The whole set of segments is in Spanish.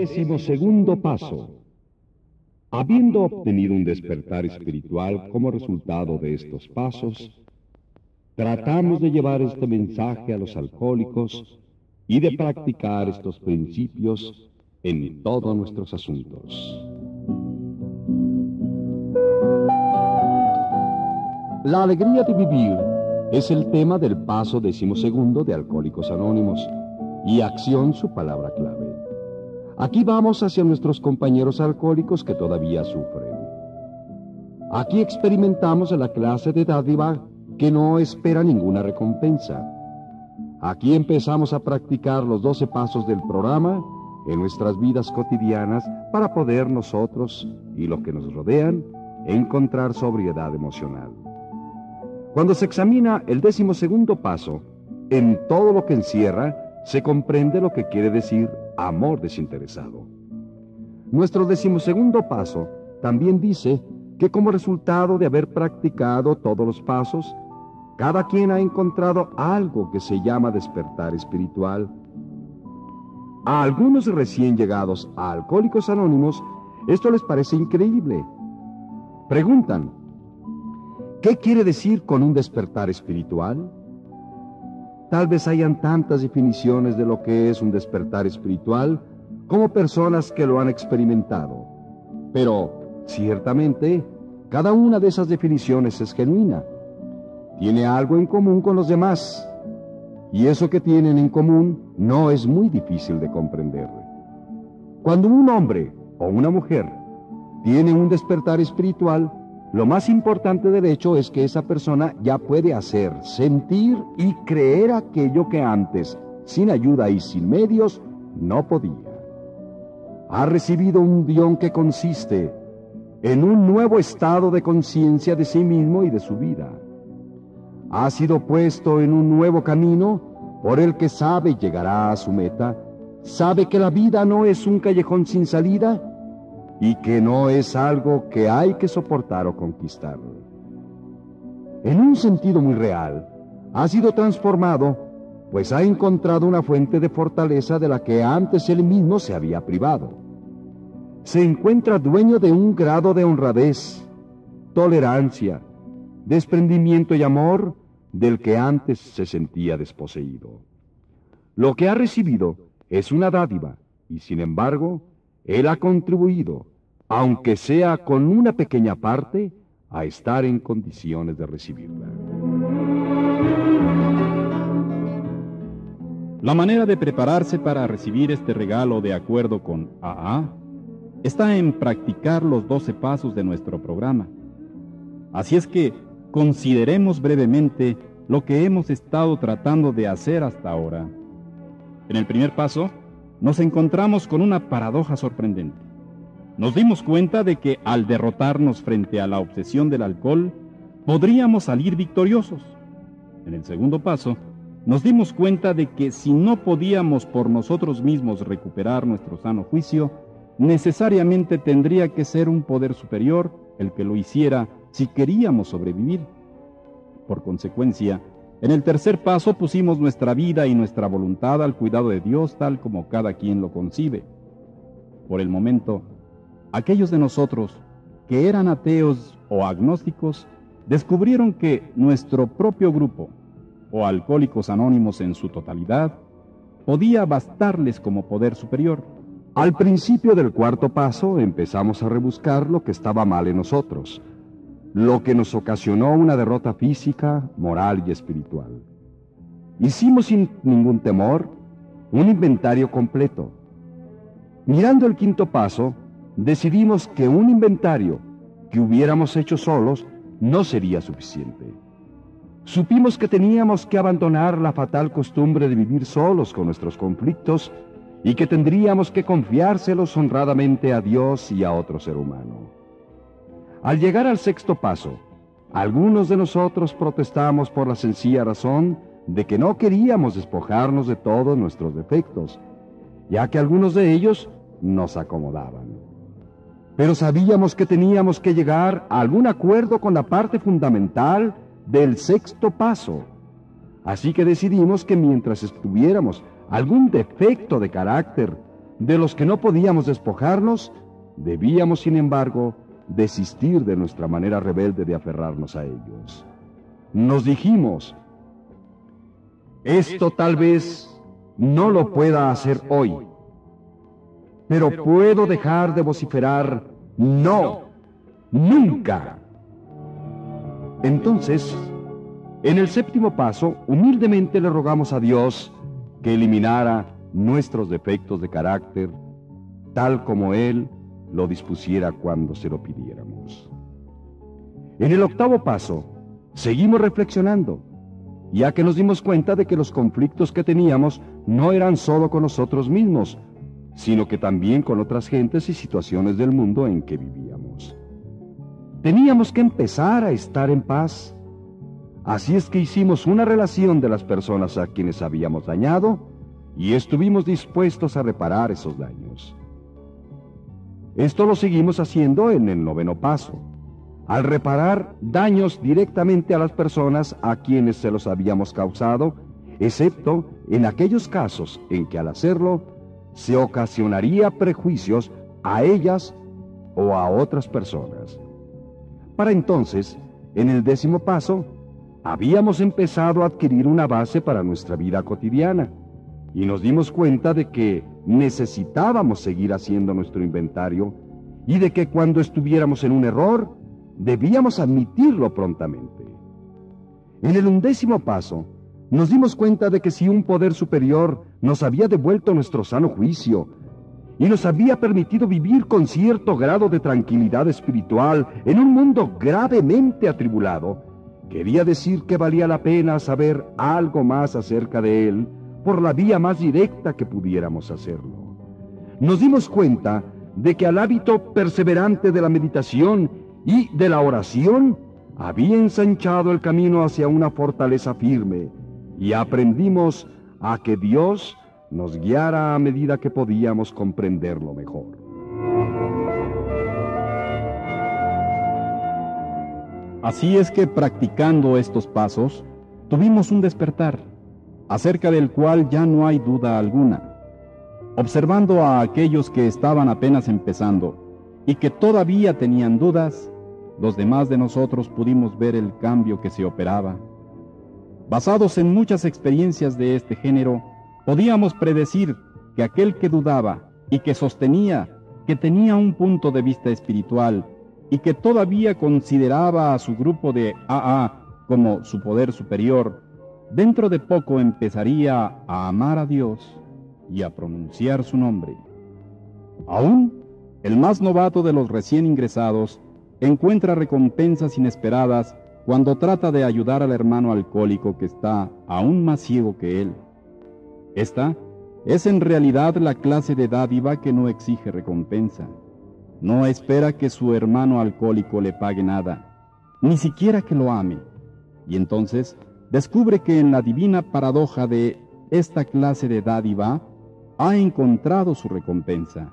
12º paso. Habiendo obtenido un despertar espiritual como resultado de estos pasos, tratamos de llevar este mensaje a los alcohólicos y de practicar estos principios en todos nuestros asuntos. La alegría de vivir es el tema del paso 12º de Alcohólicos Anónimos, y acción su palabra clave. Aquí vamos hacia nuestros compañeros alcohólicos que todavía sufren. Aquí experimentamos la clase de dádiva que no espera ninguna recompensa. Aquí empezamos a practicar los 12 pasos del programa en nuestras vidas cotidianas para poder nosotros y los que nos rodean encontrar sobriedad emocional. Cuando se examina el 12º paso, en todo lo que encierra, se comprende lo que quiere decir amor desinteresado. Nuestro 12º paso también dice que como resultado de haber practicado todos los pasos, cada quien ha encontrado algo que se llama despertar espiritual. A algunos recién llegados a Alcohólicos Anónimos, esto les parece increíble. Preguntan, ¿qué quiere decir con un despertar espiritual? Tal vez hayan tantas definiciones de lo que es un despertar espiritual como personas que lo han experimentado. Pero, ciertamente, cada una de esas definiciones es genuina. Tiene algo en común con los demás. Y eso que tienen en común no es muy difícil de comprender. Cuando un hombre o una mujer tiene un despertar espiritual, lo más importante del hecho es que esa persona ya puede hacer, sentir y creer aquello que antes, sin ayuda y sin medios, no podía. Ha recibido un don que consiste en un nuevo estado de conciencia de sí mismo y de su vida. Ha sido puesto en un nuevo camino por el que sabe llegará a su meta, sabe que la vida no es un callejón sin salida, y que no es algo que hay que soportar o conquistar. En un sentido muy real, ha sido transformado, pues ha encontrado una fuente de fortaleza de la que antes él mismo se había privado. Se encuentra dueño de un grado de honradez, tolerancia, desprendimiento y amor del que antes se sentía desposeído. Lo que ha recibido es una dádiva, y sin embargo, él ha contribuido, aunque sea con una pequeña parte, a estar en condiciones de recibirla. La manera de prepararse para recibir este regalo de acuerdo con AA está en practicar los 12 pasos de nuestro programa. Así es que consideremos brevemente lo que hemos estado tratando de hacer hasta ahora. En el primer paso, nos encontramos con una paradoja sorprendente. Nos dimos cuenta de que al derrotarnos frente a la obsesión del alcohol, podríamos salir victoriosos. En el segundo paso, nos dimos cuenta de que si no podíamos por nosotros mismos recuperar nuestro sano juicio, necesariamente tendría que ser un poder superior el que lo hiciera si queríamos sobrevivir. Por consecuencia, en el tercer paso pusimos nuestra vida y nuestra voluntad al cuidado de Dios tal como cada quien lo concibe. Por el momento, aquellos de nosotros que eran ateos o agnósticos descubrieron que nuestro propio grupo, o Alcohólicos Anónimos en su totalidad, podía bastarles como poder superior. Al principio del cuarto paso empezamos a rebuscar lo que estaba mal en nosotros, lo que nos ocasionó una derrota física, moral y espiritual. Hicimos sin ningún temor un inventario completo. Mirando el quinto paso, decidimos que un inventario que hubiéramos hecho solos no sería suficiente. Supimos que teníamos que abandonar la fatal costumbre de vivir solos con nuestros conflictos y que tendríamos que confiárselos honradamente a Dios y a otro ser humano. Al llegar al sexto paso, algunos de nosotros protestamos por la sencilla razón de que no queríamos despojarnos de todos nuestros defectos, ya que algunos de ellos nos acomodaban. Pero sabíamos que teníamos que llegar a algún acuerdo con la parte fundamental del sexto paso. Así que decidimos que mientras tuviéramos algún defecto de carácter de los que no podíamos despojarnos, debíamos, sin embargo, desistir de nuestra manera rebelde de aferrarnos a ellos. Nos dijimos, esto tal vez no lo pueda hacer hoy, pero puedo dejar de vociferar, no, nunca. Entonces, en el séptimo paso, humildemente le rogamos a Dios que eliminara nuestros defectos de carácter, tal como Él lo dispusiera cuando se lo pidiéramos. En el octavo paso, seguimos reflexionando, ya que nos dimos cuenta de que los conflictos que teníamos no eran solo con nosotros mismos, sino que también con otras gentes y situaciones del mundo en que vivíamos. Teníamos que empezar a estar en paz. Así es que hicimos una relación de las personas a quienes habíamos dañado y estuvimos dispuestos a reparar esos daños. Esto lo seguimos haciendo en el noveno paso, al reparar daños directamente a las personas a quienes se los habíamos causado, excepto en aquellos casos en que al hacerlo se ocasionaría prejuicios a ellas o a otras personas. Para entonces, en el décimo paso, habíamos empezado a adquirir una base para nuestra vida cotidiana y nos dimos cuenta de que necesitábamos seguir haciendo nuestro inventario y de que cuando estuviéramos en un error, debíamos admitirlo prontamente. En el 11º paso, nos dimos cuenta de que si un poder superior nos había devuelto nuestro sano juicio y nos había permitido vivir con cierto grado de tranquilidad espiritual en un mundo gravemente atribulado, quería decir que valía la pena saber algo más acerca de Él por la vía más directa que pudiéramos hacerlo. Nos dimos cuenta de que al hábito perseverante de la meditación y de la oración había ensanchado el camino hacia una fortaleza firme, y aprendimos a que Dios nos guiara a medida que podíamos comprenderlo mejor. Así es que practicando estos pasos, tuvimos un despertar, acerca del cual ya no hay duda alguna. Observando a aquellos que estaban apenas empezando y que todavía tenían dudas, los demás de nosotros pudimos ver el cambio que se operaba. Basados en muchas experiencias de este género, podíamos predecir que aquel que dudaba y que sostenía que tenía un punto de vista espiritual y que todavía consideraba a su grupo de AA como su poder superior, dentro de poco empezaría a amar a Dios y a pronunciar su nombre. Aún, el más novato de los recién ingresados encuentra recompensas inesperadas cuando trata de ayudar al hermano alcohólico que está aún más ciego que él. Esta es en realidad la clase de dádiva que no exige recompensa. No espera que su hermano alcohólico le pague nada, ni siquiera que lo ame. Y entonces descubre que en la divina paradoja de esta clase de dádiva ha encontrado su recompensa,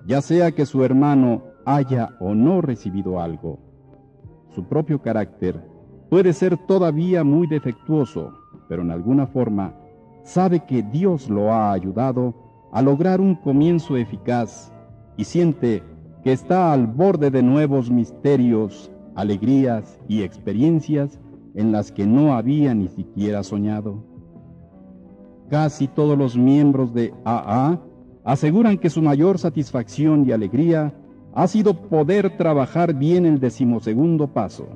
ya sea que su hermano haya o no recibido algo. Su propio carácter puede ser todavía muy defectuoso, pero en alguna forma sabe que Dios lo ha ayudado a lograr un comienzo eficaz y siente que está al borde de nuevos misterios, alegrías y experiencias en las que no había ni siquiera soñado. Casi todos los miembros de AA aseguran que su mayor satisfacción y alegría ha sido poder trabajar bien el 12º paso.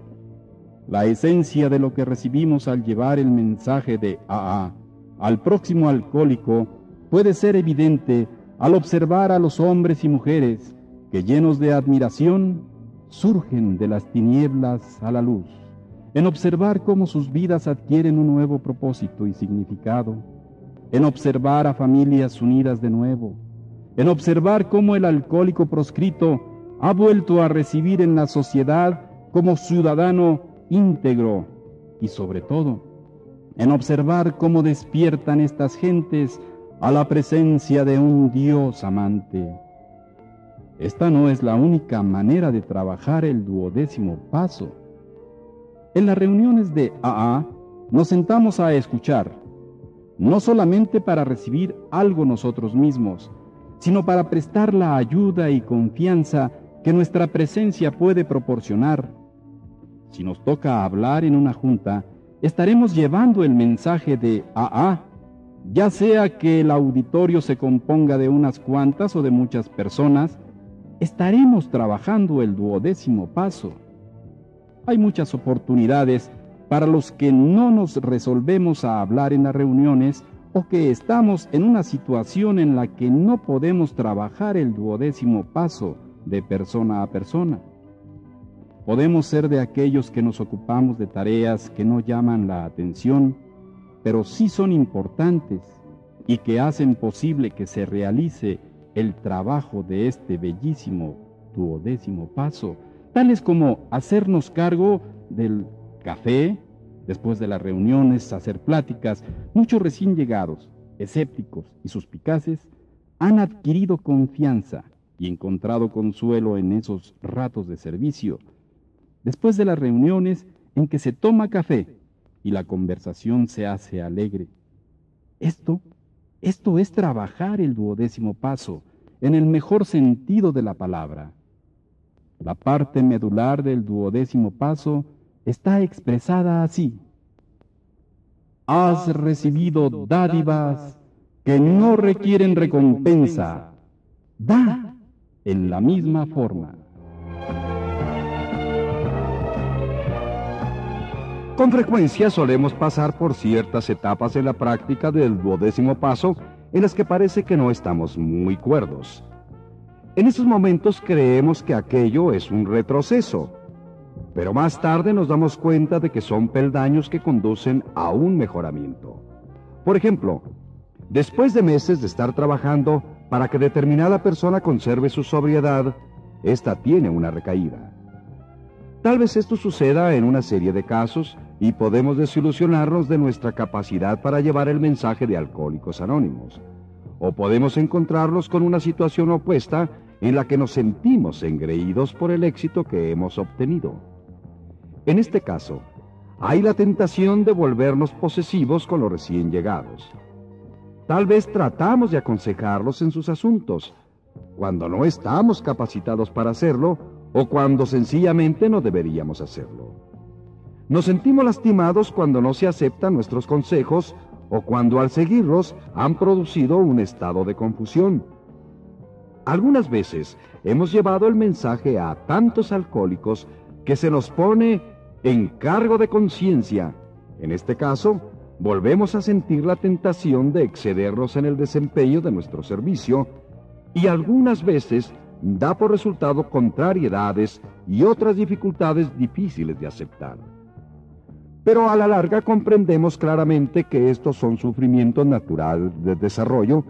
La esencia de lo que recibimos al llevar el mensaje de AA al próximo alcohólico puede ser evidente al observar a los hombres y mujeres que, llenos de admiración, surgen de las tinieblas a la luz, en observar cómo sus vidas adquieren un nuevo propósito y significado, en observar a familias unidas de nuevo, en observar cómo el alcohólico proscrito ha vuelto a recibir en la sociedad como ciudadano íntegro y, sobre todo, en observar cómo despiertan estas gentes a la presencia de un Dios amante. Esta no es la única manera de trabajar el 12º paso. En las reuniones de AA nos sentamos a escuchar, no solamente para recibir algo nosotros mismos, sino para prestar la ayuda y confianza que nuestra presencia puede proporcionar. Si nos toca hablar en una junta, estaremos llevando el mensaje de AA, ya sea que el auditorio se componga de unas cuantas o de muchas personas, estaremos trabajando el 12º paso. Hay muchas oportunidades para los que no nos resolvemos a hablar en las reuniones o que estamos en una situación en la que no podemos trabajar el 12º paso de persona a persona. Podemos ser de aquellos que nos ocupamos de tareas que no llaman la atención, pero sí son importantes y que hacen posible que se realice el trabajo de este bellísimo 12º paso, tales como hacernos cargo del café, después de las reuniones, hacer pláticas. Muchos recién llegados, escépticos y suspicaces, han adquirido confianza y encontrado consuelo en esos ratos de servicio, después de las reuniones en que se toma café y la conversación se hace alegre. Esto es trabajar el 12º paso, en el mejor sentido de la palabra. La parte medular del 12º paso está expresada así: has recibido dádivas que no requieren recompensa. Da en la misma forma. Con frecuencia solemos pasar por ciertas etapas en la práctica del 12º paso en las que parece que no estamos muy cuerdos. En esos momentos creemos que aquello es un retroceso, pero más tarde nos damos cuenta de que son peldaños que conducen a un mejoramiento. Por ejemplo, después de meses de estar trabajando para que determinada persona conserve su sobriedad, ésta tiene una recaída. Tal vez esto suceda en una serie de casos y podemos desilusionarnos de nuestra capacidad para llevar el mensaje de Alcohólicos Anónimos. O podemos encontrarnos con una situación opuesta en la que nos sentimos engreídos por el éxito que hemos obtenido. En este caso, hay la tentación de volvernos posesivos con los recién llegados. Tal vez tratamos de aconsejarlos en sus asuntos, cuando no estamos capacitados para hacerlo o cuando sencillamente no deberíamos hacerlo. Nos sentimos lastimados cuando no se aceptan nuestros consejos o cuando al seguirlos han producido un estado de confusión. Algunas veces hemos llevado el mensaje a tantos alcohólicos que se nos pone en cargo de conciencia. En este caso, volvemos a sentir la tentación de excedernos en el desempeño de nuestro servicio y algunas veces da por resultado contrariedades y otras dificultades difíciles de aceptar. Pero a la larga comprendemos claramente que estos son sufrimientos naturales de desarrollo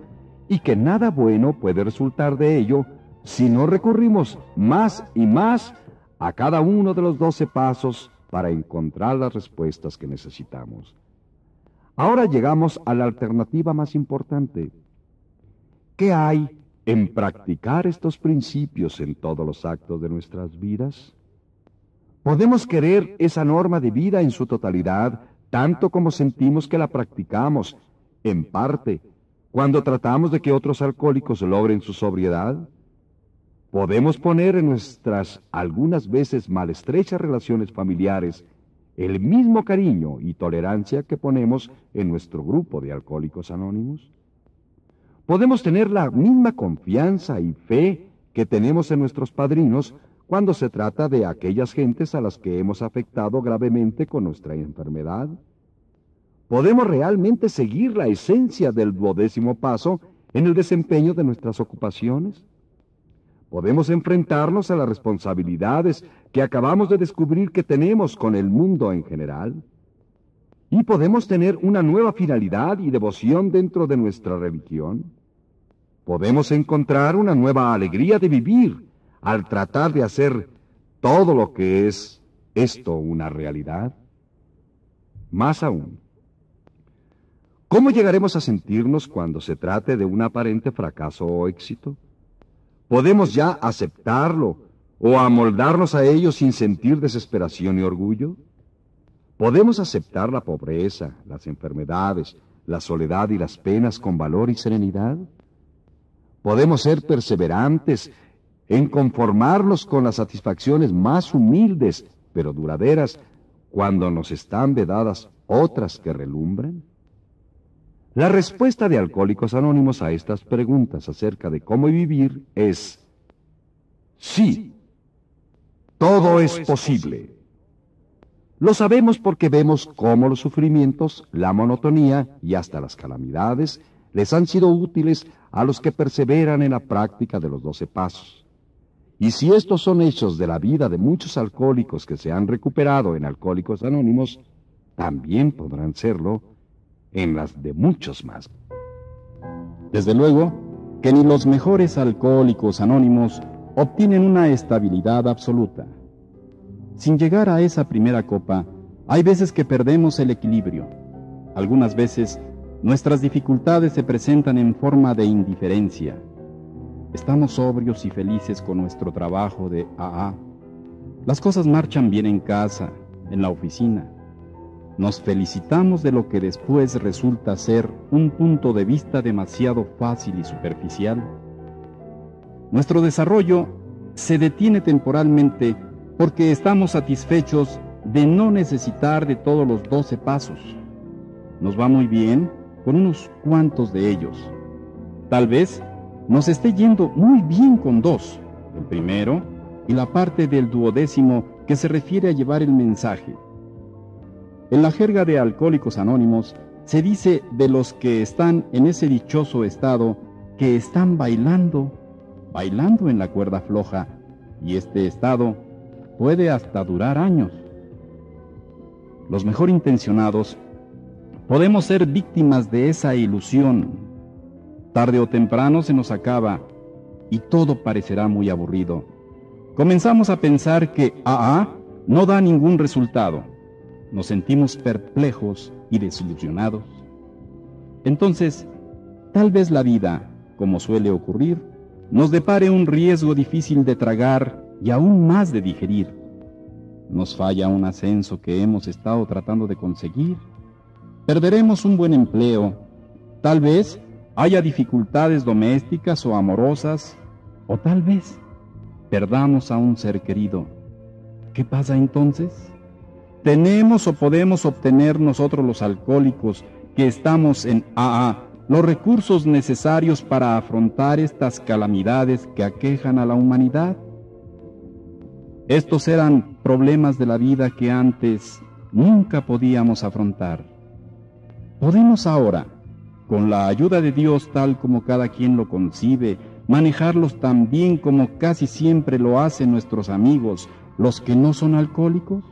y que nada bueno puede resultar de ello si no recurrimos más y más a cada uno de los 12 pasos para encontrar las respuestas que necesitamos. Ahora llegamos a la alternativa más importante. ¿Qué hay en practicar estos principios en todos los actos de nuestras vidas? ¿Podemos querer esa norma de vida en su totalidad, tanto como sentimos que la practicamos, en parte, cuando tratamos de que otros alcohólicos logren su sobriedad? ¿Podemos poner en nuestras algunas veces maltrechas relaciones familiares el mismo cariño y tolerancia que ponemos en nuestro grupo de Alcohólicos Anónimos? ¿Podemos tener la misma confianza y fe que tenemos en nuestros padrinos cuando se trata de aquellas gentes a las que hemos afectado gravemente con nuestra enfermedad? ¿Podemos realmente seguir la esencia del 12º paso en el desempeño de nuestras ocupaciones? ¿Podemos enfrentarnos a las responsabilidades que acabamos de descubrir que tenemos con el mundo en general? ¿Y podemos tener una nueva finalidad y devoción dentro de nuestra religión? ¿Podemos encontrar una nueva alegría de vivir al tratar de hacer todo lo que es esto una realidad? Más aún, ¿cómo llegaremos a sentirnos cuando se trate de un aparente fracaso o éxito? ¿Podemos ya aceptarlo o amoldarnos a ello sin sentir desesperación y orgullo? ¿Podemos aceptar la pobreza, las enfermedades, la soledad y las penas con valor y serenidad? Podemos ser perseverantes en conformarnos con las satisfacciones más humildes, pero duraderas, cuando nos están vedadas otras que relumbran. La respuesta de Alcohólicos Anónimos a estas preguntas acerca de cómo vivir es sí, todo es posible. Lo sabemos porque vemos cómo los sufrimientos, la monotonía y hasta las calamidades les han sido útiles a los que perseveran en la práctica de los 12 pasos. Y si estos son hechos de la vida de muchos alcohólicos que se han recuperado en Alcohólicos Anónimos, también podrán serlo en las de muchos más. Desde luego que ni los mejores alcohólicos anónimos obtienen una estabilidad absoluta. Sin llegar a esa primera copa, hay veces que perdemos el equilibrio. Algunas veces, nuestras dificultades se presentan en forma de indiferencia. Estamos sobrios y felices con nuestro trabajo de AA. Las cosas marchan bien en casa, en la oficina. Nos felicitamos de lo que después resulta ser un punto de vista demasiado fácil y superficial. Nuestro desarrollo se detiene temporalmente porque estamos satisfechos de no necesitar de todos los 12 pasos. Nos va muy bien con unos cuantos de ellos. Tal vez nos esté yendo muy bien con 2, el primero y la parte del 12º que se refiere a llevar el mensaje. En la jerga de Alcohólicos Anónimos se dice de los que están en ese dichoso estado que están bailando en la cuerda floja, y este estado puede hasta durar años. Los mejor intencionados podemos ser víctimas de esa ilusión. Tarde o temprano se nos acaba y todo parecerá muy aburrido. Comenzamos a pensar que AA no da ningún resultado. Nos sentimos perplejos y desilusionados. Entonces, tal vez la vida, como suele ocurrir, nos depare un riesgo difícil de tragar y aún más de digerir. Nos falla un ascenso que hemos estado tratando de conseguir. Perderemos un buen empleo. Tal vez haya dificultades domésticas o amorosas, o tal vez perdamos a un ser querido. ¿Qué pasa entonces? ¿Tenemos o podemos obtener nosotros los alcohólicos que estamos en AA los recursos necesarios para afrontar estas calamidades que aquejan a la humanidad? Estos eran problemas de la vida que antes nunca podíamos afrontar. ¿Podemos ahora, con la ayuda de Dios tal como cada quien lo concibe, manejarlos tan bien como casi siempre lo hacen nuestros amigos, los que no son alcohólicos?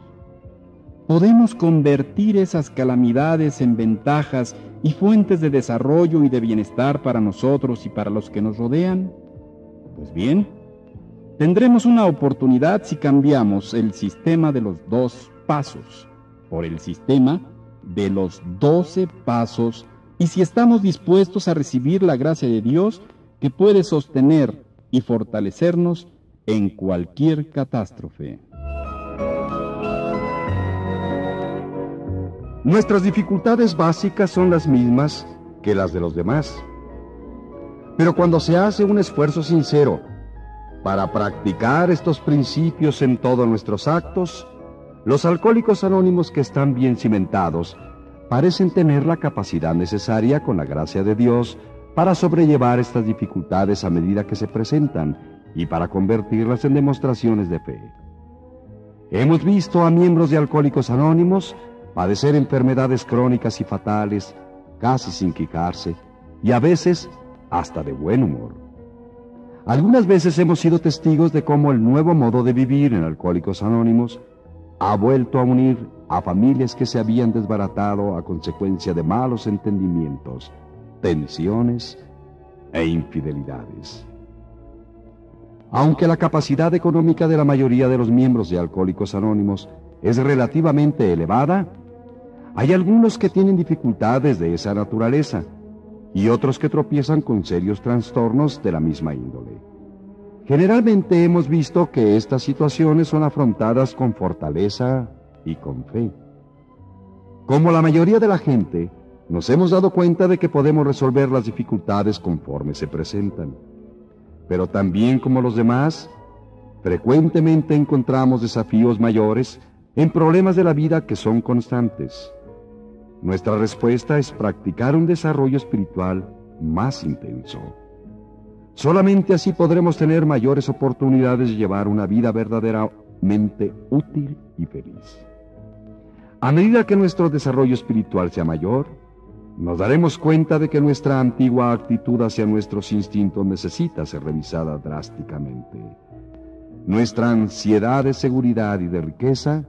¿Podemos convertir esas calamidades en ventajas y fuentes de desarrollo y de bienestar para nosotros y para los que nos rodean? Pues bien, tendremos una oportunidad si cambiamos el sistema de los 2 pasos por el sistema de los 12 pasos, y si estamos dispuestos a recibir la gracia de Dios que puede sostener y fortalecernos en cualquier catástrofe. Nuestras dificultades básicas son las mismas que las de los demás. Pero cuando se hace un esfuerzo sincero para practicar estos principios en todos nuestros actos, los alcohólicos anónimos que están bien cimentados parecen tener la capacidad necesaria con la gracia de Dios para sobrellevar estas dificultades a medida que se presentan y para convertirlas en demostraciones de fe. Hemos visto a miembros de Alcohólicos Anónimos padecer enfermedades crónicas y fatales, casi sin quejarse, y a veces hasta de buen humor. Algunas veces hemos sido testigos de cómo el nuevo modo de vivir en Alcohólicos Anónimos ha vuelto a unir a familias que se habían desbaratado a consecuencia de malos entendimientos, tensiones e infidelidades. Aunque la capacidad económica de la mayoría de los miembros de Alcohólicos Anónimos es relativamente elevada, hay algunos que tienen dificultades de esa naturaleza y otros que tropiezan con serios trastornos de la misma índole. Generalmente hemos visto que estas situaciones son afrontadas con fortaleza y con fe. Como la mayoría de la gente, nos hemos dado cuenta de que podemos resolver las dificultades conforme se presentan. pero también como los demás, frecuentemente encontramos desafíos mayores en problemas de la vida que son constantes. Nuestra respuesta es practicar un desarrollo espiritual más intenso. Solamente así podremos tener mayores oportunidades de llevar una vida verdaderamente útil y feliz. A medida que nuestro desarrollo espiritual sea mayor, nos daremos cuenta de que nuestra antigua actitud hacia nuestros instintos necesita ser revisada drásticamente. Nuestra ansiedad de seguridad y de riqueza,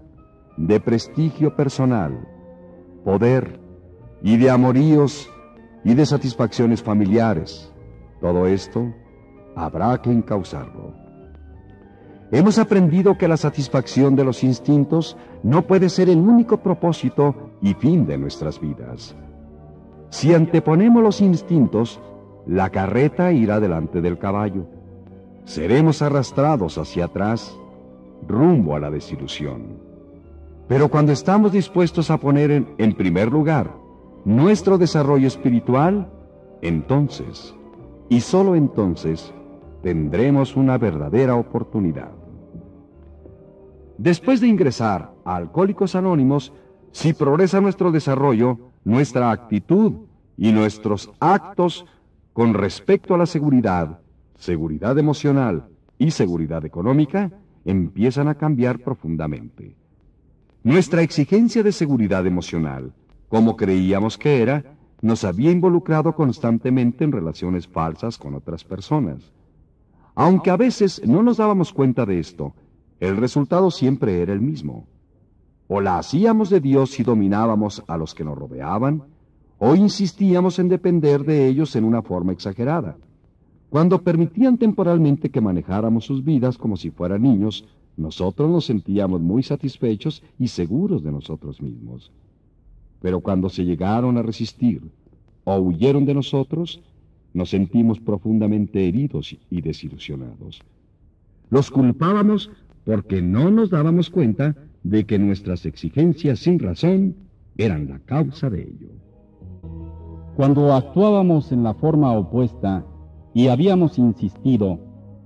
de prestigio personal, poder y de amoríos y de satisfacciones familiares, todo esto habrá que encauzarlo. Hemos aprendido que la satisfacción de los instintos no puede ser el único propósito y fin de nuestras vidas. Si anteponemos los instintos, la carreta irá delante del caballo. Seremos arrastrados hacia atrás, rumbo a la desilusión. Pero cuando estamos dispuestos a poner en primer lugar nuestro desarrollo espiritual, entonces, y solo entonces, tendremos una verdadera oportunidad. Después de ingresar a Alcohólicos Anónimos, si progresa nuestro desarrollo, nuestra actitud y nuestros actos con respecto a la seguridad emocional y seguridad económica, empiezan a cambiar profundamente. Nuestra exigencia de seguridad emocional, como creíamos que era, nos había involucrado constantemente en relaciones falsas con otras personas. Aunque a veces no nos dábamos cuenta de esto, el resultado siempre era el mismo. O la hacíamos de Dios si dominábamos a los que nos rodeaban, o insistíamos en depender de ellos en una forma exagerada. Cuando permitían temporalmente que manejáramos sus vidas como si fueran niños, nosotros nos sentíamos muy satisfechos y seguros de nosotros mismos. Pero cuando se llegaron a resistir o huyeron de nosotros, nos sentimos profundamente heridos y desilusionados. Los culpábamos porque no nos dábamos cuenta de que nuestras exigencias sin razón eran la causa de ello. Cuando actuábamos en la forma opuesta y habíamos insistido,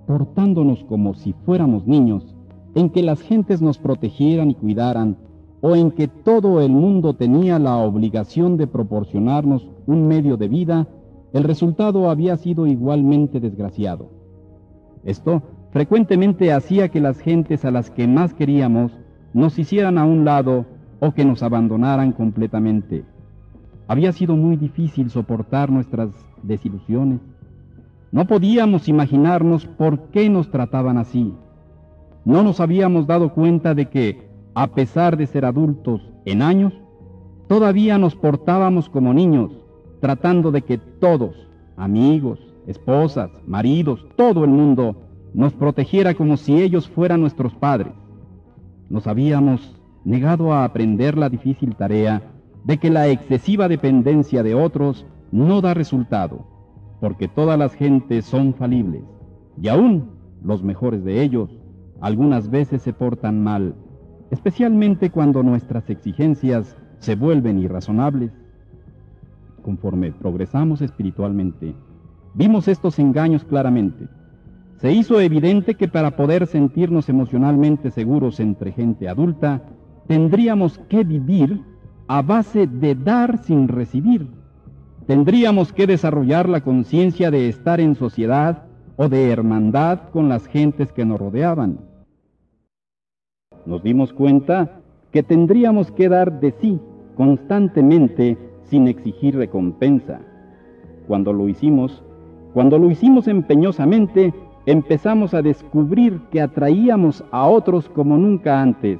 portándonos como si fuéramos niños, en que las gentes nos protegieran y cuidaran, o en que todo el mundo tenía la obligación de proporcionarnos un medio de vida, el resultado había sido igualmente desgraciado. Esto frecuentemente hacía que las gentes a las que más queríamos nos hicieran a un lado o que nos abandonaran completamente. Había sido muy difícil soportar nuestras desilusiones. No podíamos imaginarnos por qué nos trataban así. No nos habíamos dado cuenta de que, a pesar de ser adultos en años, todavía nos portábamos como niños, tratando de que todos, amigos, esposas, maridos, todo el mundo, nos protegiera como si ellos fueran nuestros padres. Nos habíamos negado a aprender la difícil tarea de que la excesiva dependencia de otros no da resultado, porque todas las gentes son falibles, y aún los mejores de ellos algunas veces se portan mal, especialmente cuando nuestras exigencias se vuelven irrazonables. Conforme progresamos espiritualmente, vimos estos engaños claramente. Se hizo evidente que para poder sentirnos emocionalmente seguros entre gente adulta, tendríamos que vivir a base de dar sin recibir. Tendríamos que desarrollar la conciencia de estar en sociedad o de hermandad con las gentes que nos rodeaban. Nos dimos cuenta que tendríamos que dar de sí constantemente sin exigir recompensa. Cuando lo hicimos empeñosamente, empezamos a descubrir que atraíamos a otros como nunca antes,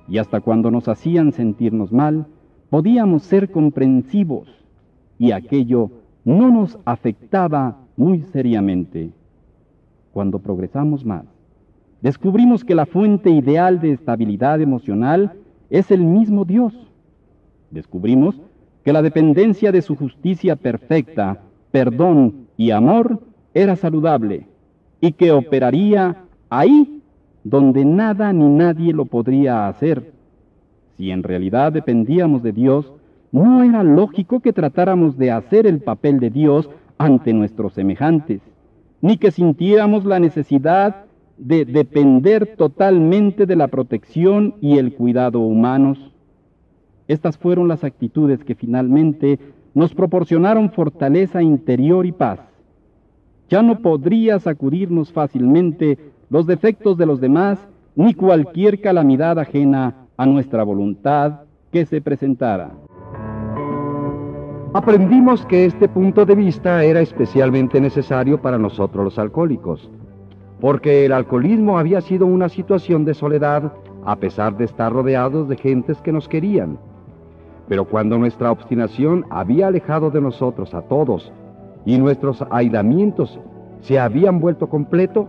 y hasta cuando nos hacían sentirnos mal, podíamos ser comprensivos, y aquello no nos afectaba muy seriamente. Cuando progresamos más, descubrimos que la fuente ideal de estabilidad emocional es el mismo Dios. Descubrimos que la dependencia de su justicia perfecta, perdón y amor era saludable, y que operaría ahí donde nada ni nadie lo podría hacer. Si en realidad dependíamos de Dios, no era lógico que tratáramos de hacer el papel de Dios ante nuestros semejantes, ni que sintiéramos la necesidad de depender totalmente de la protección y el cuidado humanos. Estas fueron las actitudes que finalmente nos proporcionaron fortaleza interior y paz. Ya no podría sacudirnos fácilmente los defectos de los demás, ni cualquier calamidad ajena a nuestra voluntad que se presentara. Aprendimos que este punto de vista era especialmente necesario para nosotros los alcohólicos, porque el alcoholismo había sido una situación de soledad a pesar de estar rodeados de gentes que nos querían. Pero cuando nuestra obstinación había alejado de nosotros a todos y nuestros aislamientos se habían vuelto completo,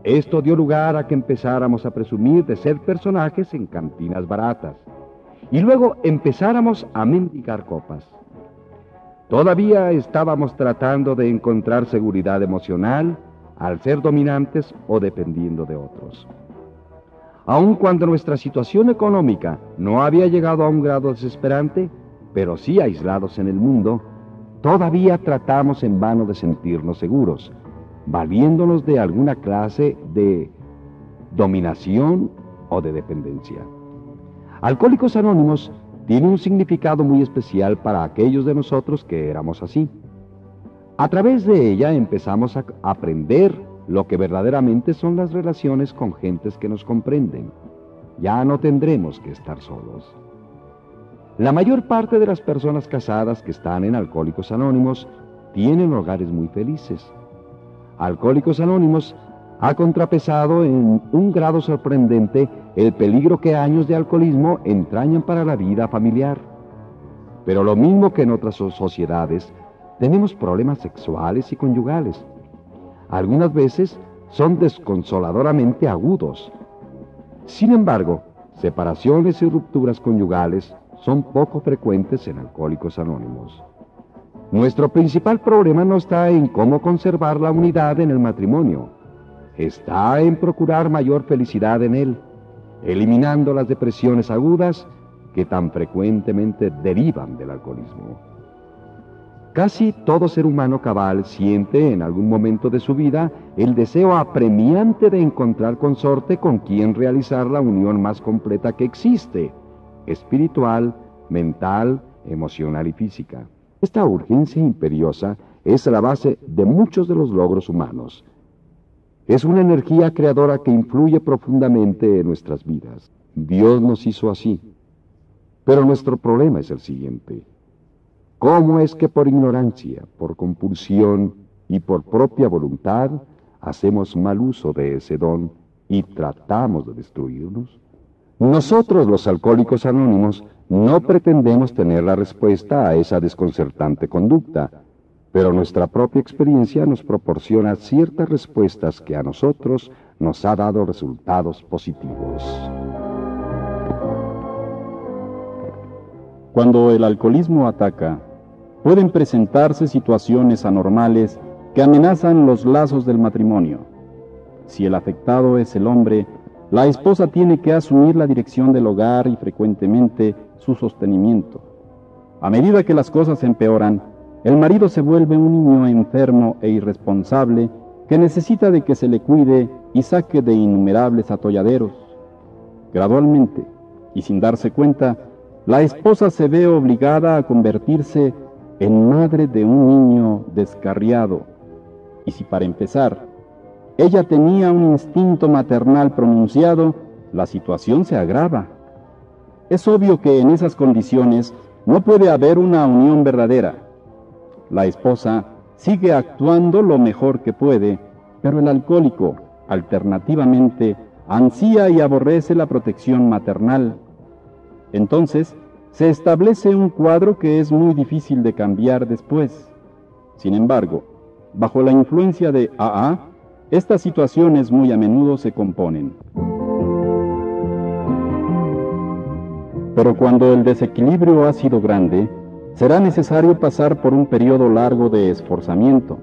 esto dio lugar a que empezáramos a presumir de ser personajes en cantinas baratas y luego empezáramos a mendigar copas. Todavía estábamos tratando de encontrar seguridad emocional al ser dominantes o dependiendo de otros. Aun cuando nuestra situación económica no había llegado a un grado desesperante, pero sí aislados en el mundo, todavía tratamos en vano de sentirnos seguros, valiéndonos de alguna clase de dominación o de dependencia. Alcohólicos Anónimos tiene un significado muy especial para aquellos de nosotros que éramos así. A través de ella empezamos a aprender lo que verdaderamente son las relaciones con gentes que nos comprenden. Ya no tendremos que estar solos. La mayor parte de las personas casadas que están en Alcohólicos Anónimos tienen hogares muy felices. Alcohólicos Anónimos ha contrapesado en un grado sorprendente el peligro que años de alcoholismo entrañan para la vida familiar. Pero lo mismo que en otras sociedades, tenemos problemas sexuales y conyugales. Algunas veces son desconsoladoramente agudos. Sin embargo, separaciones y rupturas conyugales son poco frecuentes en Alcohólicos Anónimos. Nuestro principal problema no está en cómo conservar la unidad en el matrimonio. Está en procurar mayor felicidad en él, eliminando las depresiones agudas que tan frecuentemente derivan del alcoholismo. Casi todo ser humano cabal siente en algún momento de su vida el deseo apremiante de encontrar consorte con quien realizar la unión más completa que existe, espiritual, mental, emocional y física. Esta urgencia imperiosa es la base de muchos de los logros humanos. Es una energía creadora que influye profundamente en nuestras vidas. Dios nos hizo así. Pero nuestro problema es el siguiente. ¿Cómo es que por ignorancia, por compulsión y por propia voluntad hacemos mal uso de ese don y tratamos de destruirnos? Nosotros, los Alcohólicos Anónimos, no pretendemos tener la respuesta a esa desconcertante conducta, pero nuestra propia experiencia nos proporciona ciertas respuestas que a nosotros nos ha dado resultados positivos. Cuando el alcoholismo ataca, pueden presentarse situaciones anormales que amenazan los lazos del matrimonio. Si el afectado es el hombre, la esposa tiene que asumir la dirección del hogar y frecuentemente su sostenimiento. A medida que las cosas empeoran, el marido se vuelve un niño enfermo e irresponsable que necesita de que se le cuide y saque de innumerables atolladeros. Gradualmente, y sin darse cuenta, la esposa se ve obligada a convertirse en madre de un niño descarriado. Y si para empezar, ella tenía un instinto maternal pronunciado, la situación se agrava. Es obvio que en esas condiciones no puede haber una unión verdadera. La esposa sigue actuando lo mejor que puede, pero el alcohólico, alternativamente, ansía y aborrece la protección maternal. Entonces, se establece un cuadro que es muy difícil de cambiar después. Sin embargo, bajo la influencia de AA, estas situaciones muy a menudo se componen. Pero cuando el desequilibrio ha sido grande, será necesario pasar por un periodo largo de esforzamiento.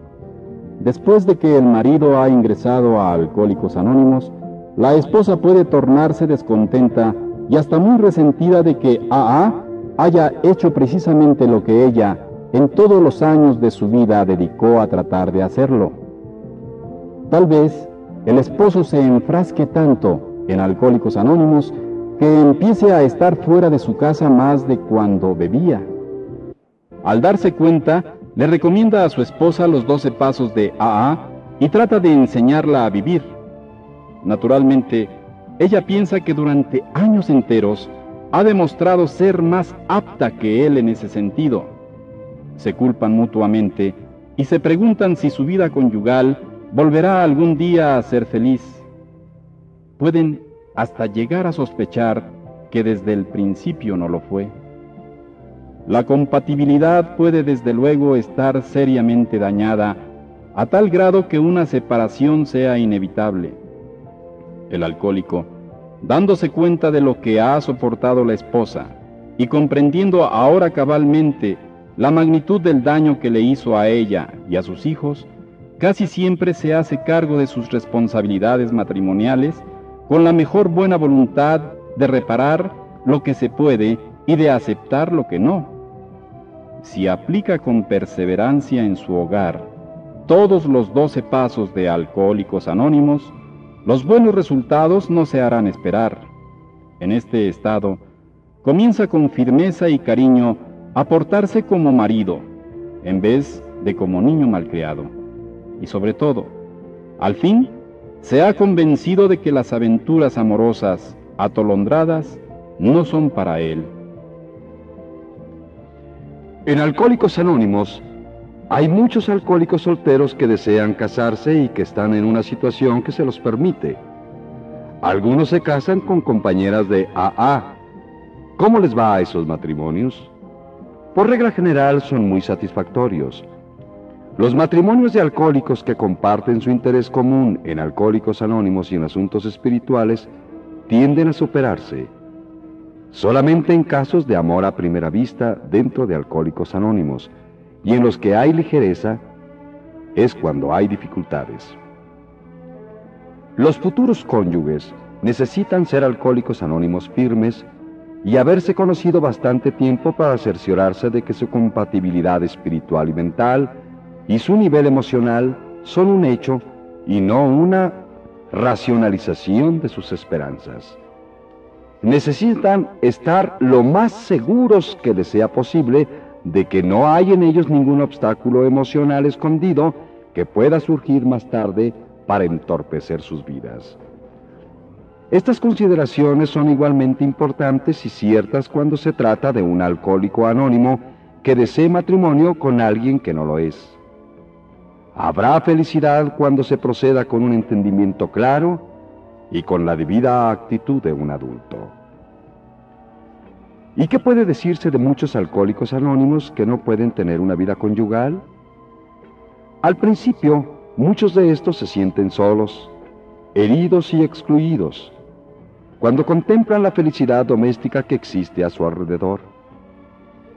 Después de que el marido ha ingresado a Alcohólicos Anónimos, la esposa puede tornarse descontenta y hasta muy resentida de que AA haya hecho precisamente lo que ella, en todos los años de su vida, dedicó a tratar de hacerlo. Tal vez el esposo se enfrasque tanto en Alcohólicos Anónimos que empiece a estar fuera de su casa más de cuando bebía. Al darse cuenta, le recomienda a su esposa los 12 pasos de AA y trata de enseñarla a vivir. Naturalmente, ella piensa que durante años enteros ha demostrado ser más apta que él en ese sentido. Se culpan mutuamente y se preguntan si su vida conyugal volverá algún día a ser feliz. Pueden hasta llegar a sospechar que desde el principio no lo fue. La compatibilidad puede desde luego estar seriamente dañada a tal grado que una separación sea inevitable. El alcohólico, dándose cuenta de lo que ha soportado la esposa y comprendiendo ahora cabalmente la magnitud del daño que le hizo a ella y a sus hijos, casi siempre se hace cargo de sus responsabilidades matrimoniales con la mejor buena voluntad de reparar lo que se puede y de aceptar lo que no. Si aplica con perseverancia en su hogar todos los 12 pasos de Alcohólicos Anónimos, los buenos resultados no se harán esperar. En este estado, comienza con firmeza y cariño a portarse como marido, en vez de como niño malcriado. Y sobre todo, al fin, se ha convencido de que las aventuras amorosas atolondradas no son para él. En Alcohólicos Anónimos, hay muchos alcohólicos solteros que desean casarse y que están en una situación que se los permite. Algunos se casan con compañeras de AA. ¿Cómo les va a esos matrimonios? Por regla general son muy satisfactorios. Los matrimonios de alcohólicos que comparten su interés común en Alcohólicos Anónimos y en asuntos espirituales tienden a superarse. Solamente en casos de amor a primera vista dentro de Alcohólicos Anónimos y en los que hay ligereza es cuando hay dificultades. Los futuros cónyuges necesitan ser Alcohólicos Anónimos firmes y haberse conocido bastante tiempo para cerciorarse de que su compatibilidad espiritual y mental y su nivel emocional son un hecho y no una racionalización de sus esperanzas. Necesitan estar lo más seguros que les sea posible de que no hay en ellos ningún obstáculo emocional escondido que pueda surgir más tarde para entorpecer sus vidas. Estas consideraciones son igualmente importantes y ciertas cuando se trata de un alcohólico anónimo que desee matrimonio con alguien que no lo es. Habrá felicidad cuando se proceda con un entendimiento claro y con la debida actitud de un adulto. ¿Y qué puede decirse de muchos alcohólicos anónimos que no pueden tener una vida conyugal? Al principio, muchos de estos se sienten solos, heridos y excluidos, cuando contemplan la felicidad doméstica que existe a su alrededor.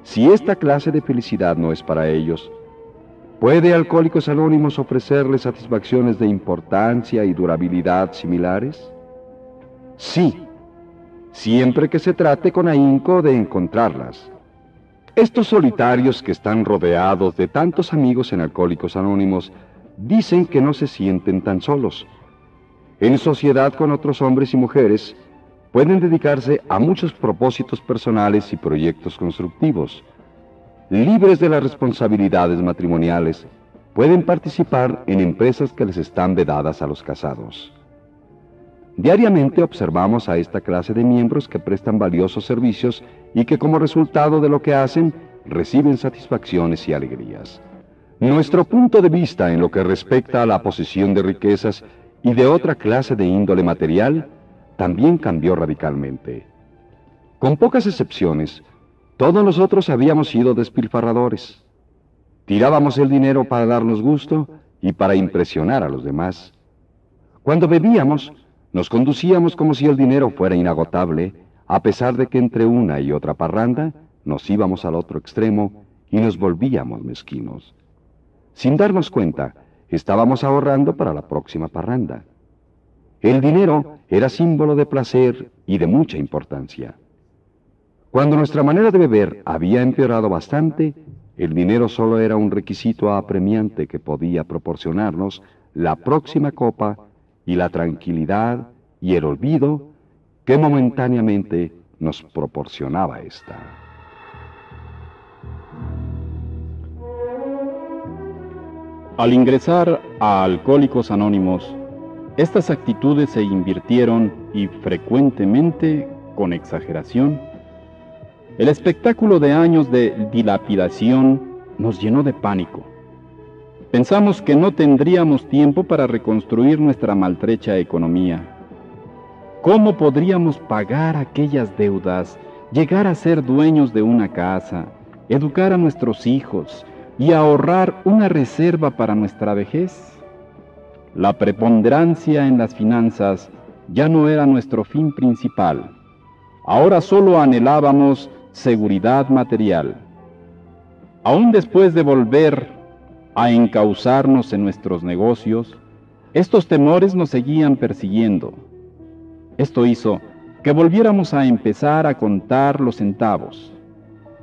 Si esta clase de felicidad no es para ellos, ¿puede Alcohólicos Anónimos ofrecerles satisfacciones de importancia y durabilidad similares? Sí, siempre que se trate con ahínco de encontrarlas. Estos solitarios que están rodeados de tantos amigos en Alcohólicos Anónimos dicen que no se sienten tan solos. En sociedad con otros hombres y mujeres, pueden dedicarse a muchos propósitos personales y proyectos constructivos. Libres de las responsabilidades matrimoniales, pueden participar en empresas que les están vedadas a los casados. Diariamente observamos a esta clase de miembros que prestan valiosos servicios y que como resultado de lo que hacen, reciben satisfacciones y alegrías. Nuestro punto de vista en lo que respecta a la posesión de riquezas y de otra clase de índole material, también cambió radicalmente. Con pocas excepciones, todos nosotros habíamos sido despilfarradores. Tirábamos el dinero para darnos gusto y para impresionar a los demás. Cuando bebíamos, nos conducíamos como si el dinero fuera inagotable, a pesar de que entre una y otra parranda nos íbamos al otro extremo y nos volvíamos mezquinos. Sin darnos cuenta, estábamos ahorrando para la próxima parranda. El dinero era símbolo de placer y de mucha importancia. Cuando nuestra manera de beber había empeorado bastante, el dinero solo era un requisito apremiante que podía proporcionarnos la próxima copa y la tranquilidad y el olvido que momentáneamente nos proporcionaba esta. Al ingresar a Alcohólicos Anónimos, estas actitudes se invirtieron y frecuentemente con exageración. El espectáculo de años de dilapidación nos llenó de pánico. Pensamos que no tendríamos tiempo para reconstruir nuestra maltrecha economía. ¿Cómo podríamos pagar aquellas deudas, llegar a ser dueños de una casa, educar a nuestros hijos y ahorrar una reserva para nuestra vejez? La preponderancia en las finanzas ya no era nuestro fin principal. Ahora solo anhelábamos seguridad material. Aún después de volver a encauzarnos en nuestros negocios, estos temores nos seguían persiguiendo. Esto hizo que volviéramos a empezar a contar los centavos.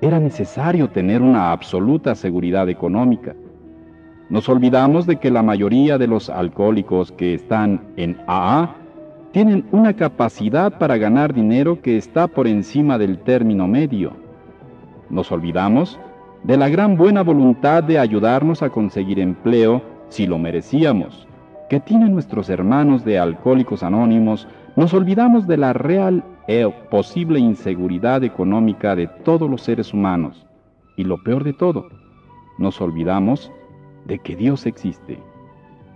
Era necesario tener una absoluta seguridad económica. Nos olvidamos de que la mayoría de los alcohólicos que están en AA tienen una capacidad para ganar dinero que está por encima del término medio. Nos olvidamos de la gran buena voluntad de ayudarnos a conseguir empleo si lo merecíamos, que tienen nuestros hermanos de Alcohólicos Anónimos. Nos olvidamos de la real posible inseguridad económica de todos los seres humanos. Y lo peor de todo, nos olvidamos de que Dios existe.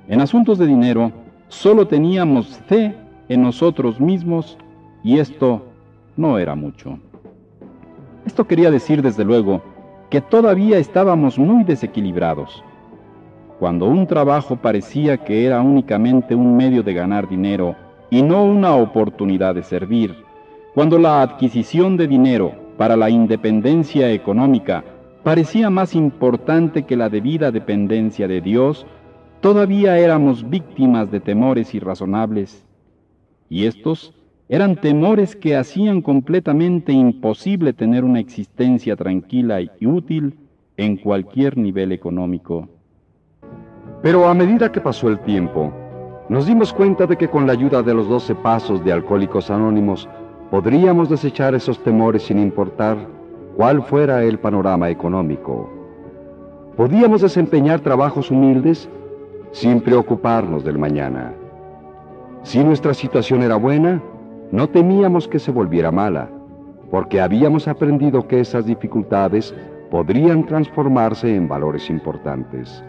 En asuntos de dinero, solo teníamos fe en nosotros mismos y esto no era mucho. Esto quería decir, desde luego, que todavía estábamos muy desequilibrados. Cuando un trabajo parecía que era únicamente un medio de ganar dinero y no una oportunidad de servir, cuando la adquisición de dinero para la independencia económica parecía más importante que la debida dependencia de Dios, todavía éramos víctimas de temores irrazonables. Y estos eran temores que hacían completamente imposible tener una existencia tranquila y útil en cualquier nivel económico. Pero a medida que pasó el tiempo, nos dimos cuenta de que con la ayuda de los 12 pasos de Alcohólicos Anónimos podríamos desechar esos temores sin importar cuál fuera el panorama económico. Podíamos desempeñar trabajos humildes sin preocuparnos del mañana. Si nuestra situación era buena, no temíamos que se volviera mala, porque habíamos aprendido que esas dificultades podrían transformarse en valores importantes.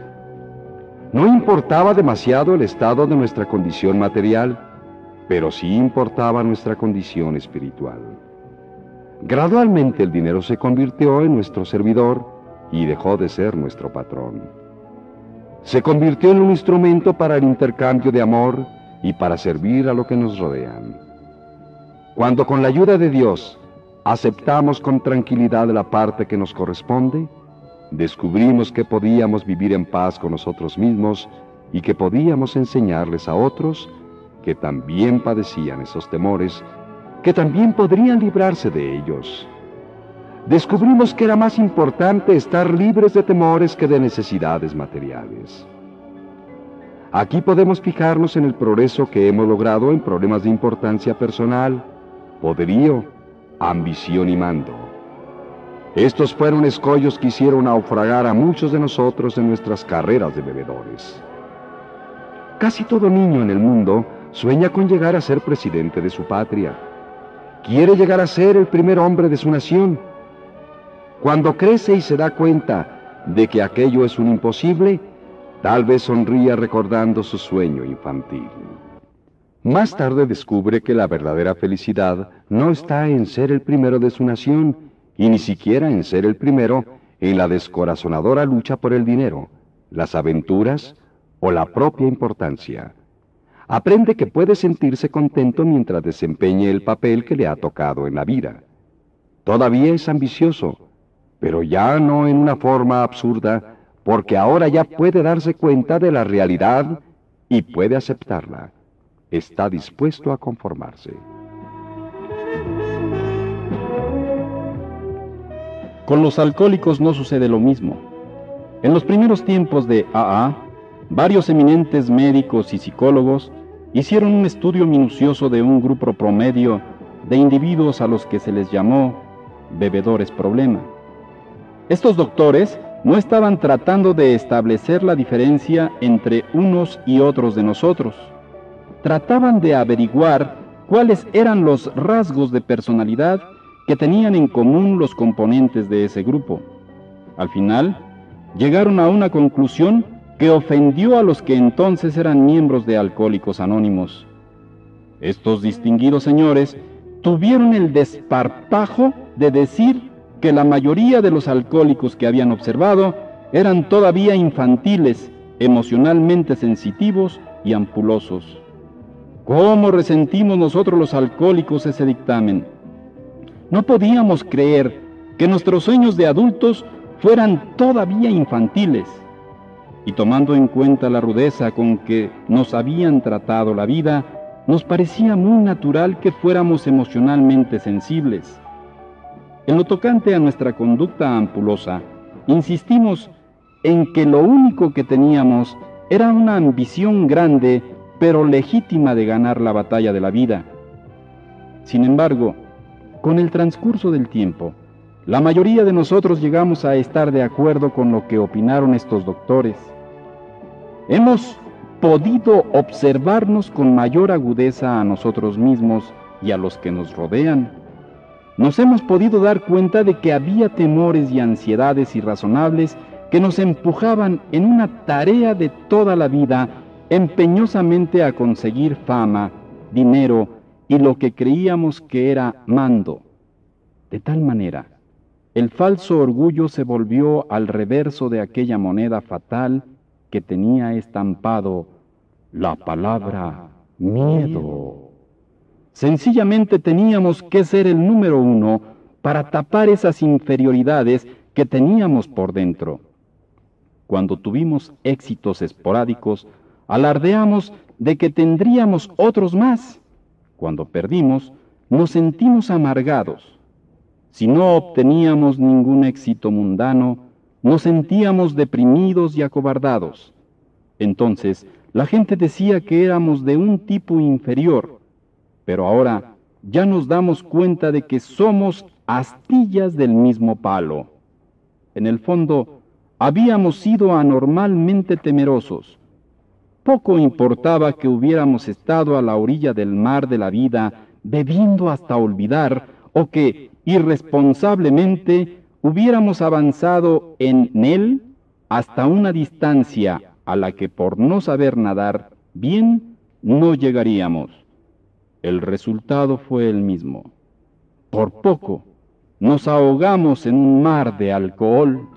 No importaba demasiado el estado de nuestra condición material, pero sí importaba nuestra condición espiritual. Gradualmente el dinero se convirtió en nuestro servidor y dejó de ser nuestro patrón. Se convirtió en un instrumento para el intercambio de amor y para servir a lo que nos rodean. Cuando con la ayuda de Dios aceptamos con tranquilidad la parte que nos corresponde, descubrimos que podíamos vivir en paz con nosotros mismos y que podíamos enseñarles a otros que también padecían esos temores, que también podrían librarse de ellos. Descubrimos que era más importante estar libres de temores que de necesidades materiales. Aquí podemos fijarnos en el progreso que hemos logrado en problemas de importancia personal, poderío, ambición y mando. Estos fueron escollos que hicieron naufragar a muchos de nosotros en nuestras carreras de bebedores. Casi todo niño en el mundo sueña con llegar a ser presidente de su patria. Quiere llegar a ser el primer hombre de su nación. Cuando crece y se da cuenta de que aquello es un imposible, tal vez sonría recordando su sueño infantil. Más tarde descubre que la verdadera felicidad no está en ser el primero de su nación, y ni siquiera en ser el primero en la descorazonadora lucha por el dinero, las aventuras o la propia importancia. Aprende que puede sentirse contento mientras desempeñe el papel que le ha tocado en la vida. Todavía es ambicioso, pero ya no en una forma absurda, porque ahora ya puede darse cuenta de la realidad y puede aceptarla. Está dispuesto a conformarse. Con los alcohólicos no sucede lo mismo. En los primeros tiempos de AA, varios eminentes médicos y psicólogos hicieron un estudio minucioso de un grupo promedio de individuos a los que se les llamó bebedores problema. Estos doctores no estaban tratando de establecer la diferencia entre unos y otros de nosotros. Trataban de averiguar cuáles eran los rasgos de personalidad que tenían en común los componentes de ese grupo. Al final, llegaron a una conclusión que ofendió a los que entonces eran miembros de Alcohólicos Anónimos. Estos distinguidos señores tuvieron el desparpajo de decir que la mayoría de los alcohólicos que habían observado eran todavía infantiles, emocionalmente sensitivos y ampulosos. ¿Cómo resentimos nosotros los alcohólicos ese dictamen? No podíamos creer que nuestros sueños de adultos fueran todavía infantiles. Y tomando en cuenta la rudeza con que nos habían tratado la vida, nos parecía muy natural que fuéramos emocionalmente sensibles. En lo tocante a nuestra conducta ampulosa, insistimos en que lo único que teníamos era una ambición grande, pero legítima, de ganar la batalla de la vida. Sin embargo, con el transcurso del tiempo, la mayoría de nosotros llegamos a estar de acuerdo con lo que opinaron estos doctores. Hemos podido observarnos con mayor agudeza a nosotros mismos y a los que nos rodean. Nos hemos podido dar cuenta de que había temores y ansiedades irrazonables que nos empujaban en una tarea de toda la vida empeñosamente a conseguir fama, dinero y lo que creíamos que era mando. De tal manera, el falso orgullo se volvió al reverso de aquella moneda fatal que tenía estampado la palabra miedo. Sencillamente teníamos que ser el número uno para tapar esas inferioridades que teníamos por dentro. Cuando tuvimos éxitos esporádicos, alardeamos de que tendríamos otros más. Cuando perdimos, nos sentimos amargados. Si no obteníamos ningún éxito mundano, nos sentíamos deprimidos y acobardados. Entonces, la gente decía que éramos de un tipo inferior, pero ahora ya nos damos cuenta de que somos astillas del mismo palo. En el fondo, habíamos sido anormalmente temerosos. Poco importaba que hubiéramos estado a la orilla del mar de la vida, bebiendo hasta olvidar, o que, irresponsablemente, hubiéramos avanzado en él hasta una distancia a la que por no saber nadar bien no llegaríamos. El resultado fue el mismo. Por poco nos ahogamos en un mar de alcohol.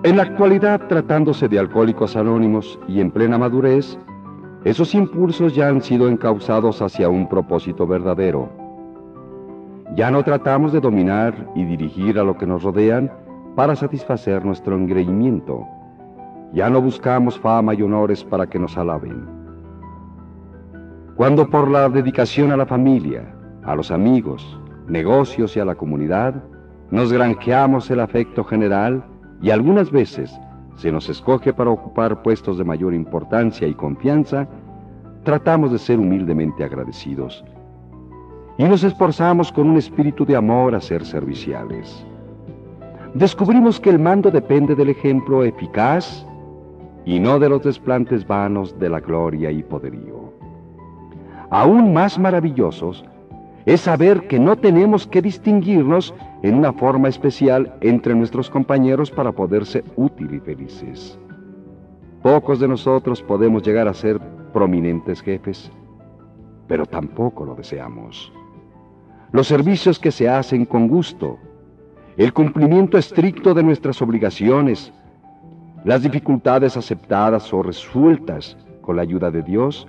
En la actualidad, tratándose de Alcohólicos Anónimos y en plena madurez, esos impulsos ya han sido encauzados hacia un propósito verdadero. Ya no tratamos de dominar y dirigir a lo que nos rodean para satisfacer nuestro engreimiento. Ya no buscamos fama y honores para que nos alaben. Cuando por la dedicación a la familia, a los amigos, negocios y a la comunidad, nos granjeamos el afecto general y algunas veces se nos escoge para ocupar puestos de mayor importancia y confianza, tratamos de ser humildemente agradecidos y nos esforzamos con un espíritu de amor a ser serviciales. Descubrimos que el mando depende del ejemplo eficaz y no de los desplantes vanos de la gloria y poderío. Aún más maravillosos es saber que no tenemos que distinguirnos en una forma especial entre nuestros compañeros para poder ser útiles y felices. Pocos de nosotros podemos llegar a ser prominentes jefes, pero tampoco lo deseamos. Los servicios que se hacen con gusto, el cumplimiento estricto de nuestras obligaciones, las dificultades aceptadas o resueltas con la ayuda de Dios,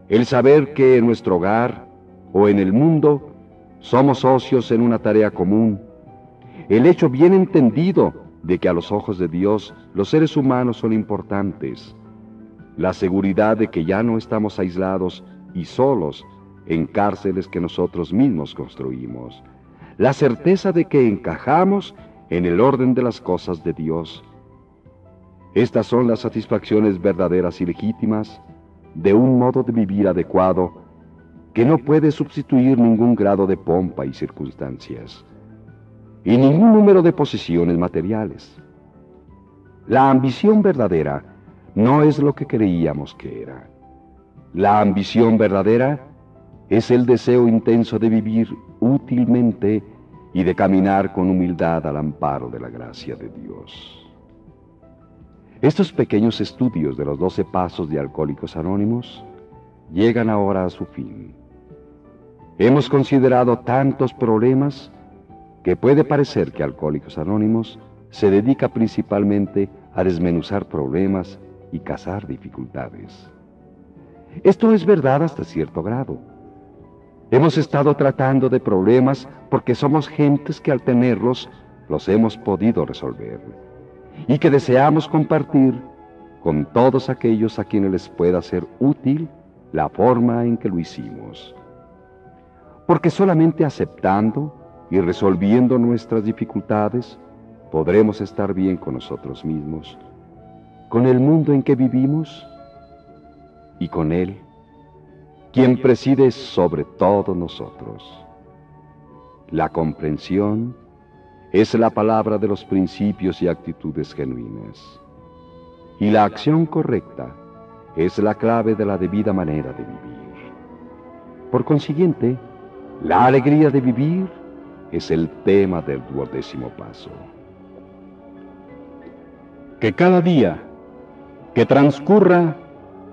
el saber que en nuestro hogar o en el mundo somos socios en una tarea común, el hecho bien entendido de que a los ojos de Dios los seres humanos son importantes, la seguridad de que ya no estamos aislados y solos en cárceles que nosotros mismos construimos, la certeza de que encajamos en el orden de las cosas de Dios. Estas son las satisfacciones verdaderas y legítimas de un modo de vivir adecuado que no puede sustituir ningún grado de pompa y circunstancias, y ningún número de posesiones materiales. La ambición verdadera no es lo que creíamos que era. La ambición verdadera es el deseo intenso de vivir útilmente y de caminar con humildad al amparo de la gracia de Dios. Estos pequeños estudios de los 12 pasos de Alcohólicos Anónimos llegan ahora a su fin. Hemos considerado tantos problemas que puede parecer que Alcohólicos Anónimos se dedica principalmente a desmenuzar problemas y cazar dificultades. Esto es verdad hasta cierto grado. Hemos estado tratando de problemas porque somos gentes que al tenerlos los hemos podido resolver y que deseamos compartir con todos aquellos a quienes les pueda ser útil la forma en que lo hicimos. Porque solamente aceptando y resolviendo nuestras dificultades podremos estar bien con nosotros mismos, con el mundo en que vivimos y con Él, quien preside sobre todos nosotros. La comprensión es la palabra de los principios y actitudes genuinas, y la acción correcta es la clave de la debida manera de vivir. Por consiguiente, la alegría de vivir es el tema del 12º paso. Que cada día que transcurra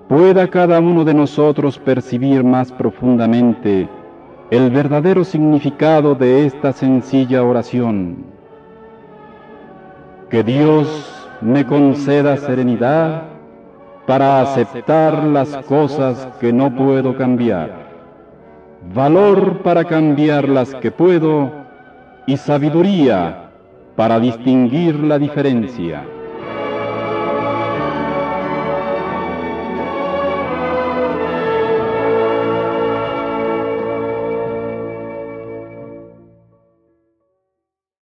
pueda cada uno de nosotros percibir más profundamente el verdadero significado de esta sencilla oración. Que Dios me conceda serenidad para aceptar las cosas que no puedo cambiar, valor para cambiar las que puedo y sabiduría para distinguir la diferencia.